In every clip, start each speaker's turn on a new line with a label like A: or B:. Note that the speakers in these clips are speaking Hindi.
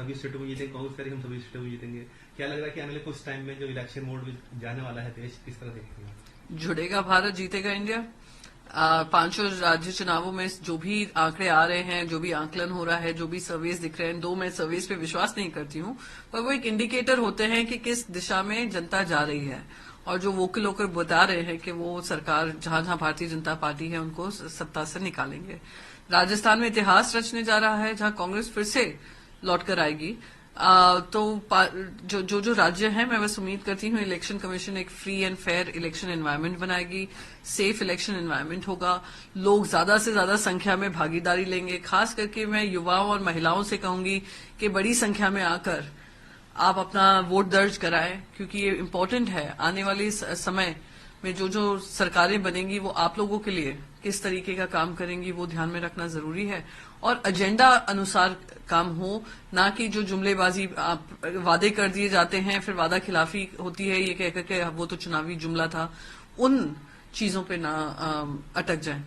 A: सभी सीटों में जीतेंगे, कांग्रेस कह रही है हम सभी सीटों में जीतेंगे। क्या लग रहा है कि आने वाले कुछ टाइम में जो इलेक्शन मोड में जाने वाला है देश, किस तरह देखेंगे?
B: जुड़ेगा भारत, जीतेगा इंडिया। पांचों राज्य चुनावों में जो भी आंकड़े आ रहे हैं, जो भी आंकलन हो रहा है, जो भी सर्वेस दिख रहे हैं, दो मैं सर्वेस पे विश्वास नहीं करती हूँ, पर वो एक इंडिकेटर होते हैं कि किस दिशा में जनता जा रही है। और जो वोकल होकर बता रहे हैं कि वो सरकार जहां जहां भारतीय जनता पार्टी है उनको सत्ता से निकालेंगे। राजस्थान में इतिहास रचने जा रहा है, जहां कांग्रेस फिर से लौटकर आएगी। तो जो राज्य है, मैं बस उम्मीद करती हूँ इलेक्शन कमीशन एक free and fair election environment बनाएगी, सेफ इलेक्शन एनवायरनमेंट होगा, लोग ज्यादा से ज्यादा संख्या में भागीदारी लेंगे। खास करके मैं युवाओं और महिलाओं से कहूंगी कि बड़ी संख्या में आकर आप अपना वोट दर्ज कराएं, क्योंकि ये इम्पोर्टेंट है। आने वाले समय में जो सरकारें बनेंगी वो आप लोगों के लिए किस तरीके का काम करेंगी वो ध्यान में रखना जरूरी है, और एजेंडा अनुसार काम हो, ना कि जो जुमलेबाजी वादे कर दिए जाते हैं फिर वादा खिलाफी होती है ये कहकर के वो तो चुनावी जुमला था, उन चीजों पे ना अटक जाए।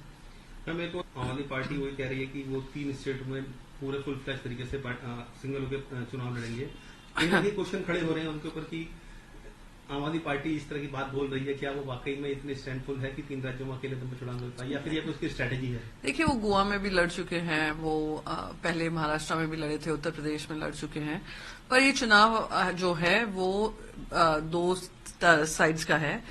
A: मेरे को आम आदमी पार्टी वही कह रही है कि वो 3 स्टेट में पूरे फुल फ्लैश तरीके से सिंगल होकर चुनाव लड़ेंगे। ये क्वेश्चन खड़े हो रहे हैं उनके ऊपर कि आम आदमी पार्टी इस तरह की बात बोल रही है, क्या वो वाकई में इतने स्टैंडफुल है कि 3 राज्यों में अकेले दम पे चुनाव लड़ता है, या फिर ये उसकी स्ट्रेटेजी है?
B: देखिए, वो गोवा में भी लड़ चुके हैं, वो पहले महाराष्ट्र में भी लड़े थे, उत्तर प्रदेश में लड़ चुके हैं। पर ये चुनाव जो है वो दो साइड्स का है।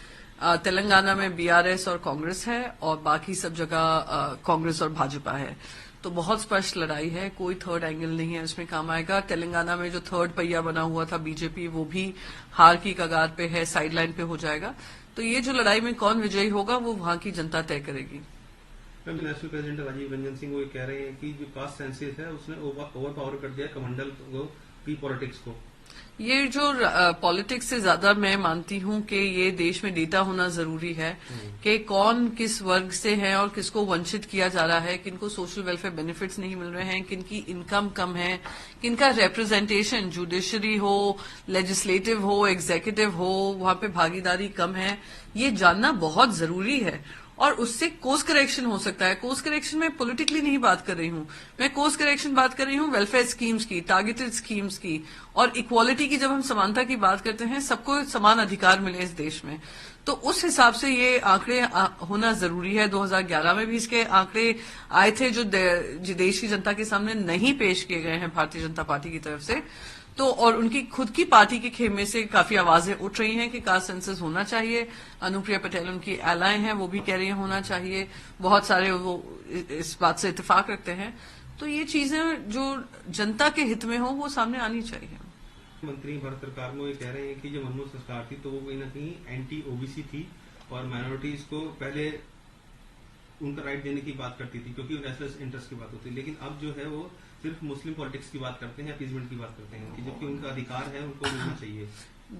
B: तेलंगाना में बीआरएस और कांग्रेस है, और बाकी सब जगह कांग्रेस और भाजपा है। तो बहुत स्पष्ट लड़ाई है, कोई थर्ड एंगल नहीं है इसमें काम आएगा। तेलंगाना में जो थर्ड पहिया बना हुआ था बीजेपी, वो भी हार की कगार पे है, साइडलाइन पे हो जाएगा। तो ये जो लड़ाई में कौन विजयी होगा वो वहां की जनता तय करेगी।
A: नेशनल प्रेसिडेंट राजीव रंजन सिंह वो कह रहे हैं कि जो कास्ट सेंसस है उसने ओवर पावर कर दिया कमंडल को, पॉलिटिक्स को।
B: ये जो पॉलिटिक्स से ज्यादा मैं मानती हूँ कि ये देश में डेटा होना जरूरी है कि कौन किस वर्ग से है और किसको वंचित किया जा रहा है, किनको सोशल वेलफेयर बेनिफिट्स नहीं मिल रहे हैं, किनकी इनकम कम है, किनका रिप्रेजेंटेशन जुडिशरी हो, लेजिस्लेटिव हो, एग्जीक्यूटिव हो, वहां पे भागीदारी कम है। ये जानना बहुत जरूरी है, और उससे कोर्स करेक्शन हो सकता है। कोर्स करेक्शन में पॉलिटिकली नहीं बात कर रही हूं, मैं कोर्स करेक्शन बात कर रही हूं वेलफेयर स्कीम्स की, टारगेटेड स्कीम्स की, और इक्वालिटी की। जब हम समानता की बात करते हैं, सबको समान अधिकार मिले इस देश में, तो उस हिसाब से ये आंकड़े होना जरूरी है। 2011 में भी इसके आंकड़े आए थे जो देश की जनता के सामने नहीं पेश किए गए हैं भारतीय जनता पार्टी की तरफ से। तो और उनकी खुद की पार्टी के खेमे से काफी आवाजें उठ रही हैं कि कास्ट सेंसस होना चाहिए। अनुप्रिया पटेल उनकी एलाय हैं, वो भी कह रही हैं होना चाहिए। बहुत सारे वो इस बात से इत्तेफाक रखते हैं। तो ये चीजें जो जनता के हित में हो वो सामने आनी चाहिए।
A: मंत्री भारत सरकार में ये कह रहे हैं कि जो मनमोहन सरकार थी तो वो कहीं ना कहीं एंटी ओबीसी थी, और माइनॉरिटीज को पहले उनका राइट देने की बात करती थी क्योंकि नेशनल इंटरेस्ट की बात होती है। लेकिन अब जो है वो सिर्फ मुस्लिम पॉलिटिक्स की बात करते हैं, अपीजमेंट की बात करते हैं, कि जबकि उनका अधिकार है, उनको मिलना चाहिए।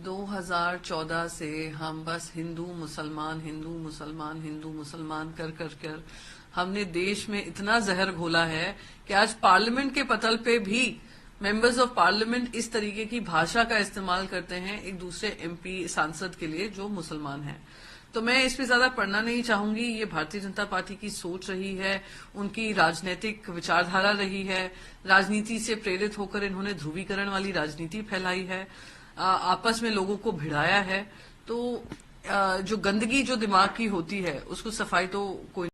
B: 2014 से हम बस हिंदू मुसलमान हिंदू मुसलमान हिंदू मुसलमान कर हमने देश में इतना जहर घोला है कि आज पार्लियामेंट के पटल पे भी मेंबर्स ऑफ पार्लियामेंट इस तरीके की भाषा का इस्तेमाल करते हैं एक दूसरे एमपी सांसद के लिए जो मुसलमान हैं। तो मैं इस पे ज्यादा पढ़ना नहीं चाहूंगी। ये भारतीय जनता पार्टी की सोच रही है, उनकी राजनीतिक विचारधारा रही है। राजनीति से प्रेरित होकर इन्होंने ध्रुवीकरण वाली राजनीति फैलाई है, आपस में लोगों को भिड़ाया है। तो जो गंदगी जो दिमाग की होती है उसको सफाई तो कोई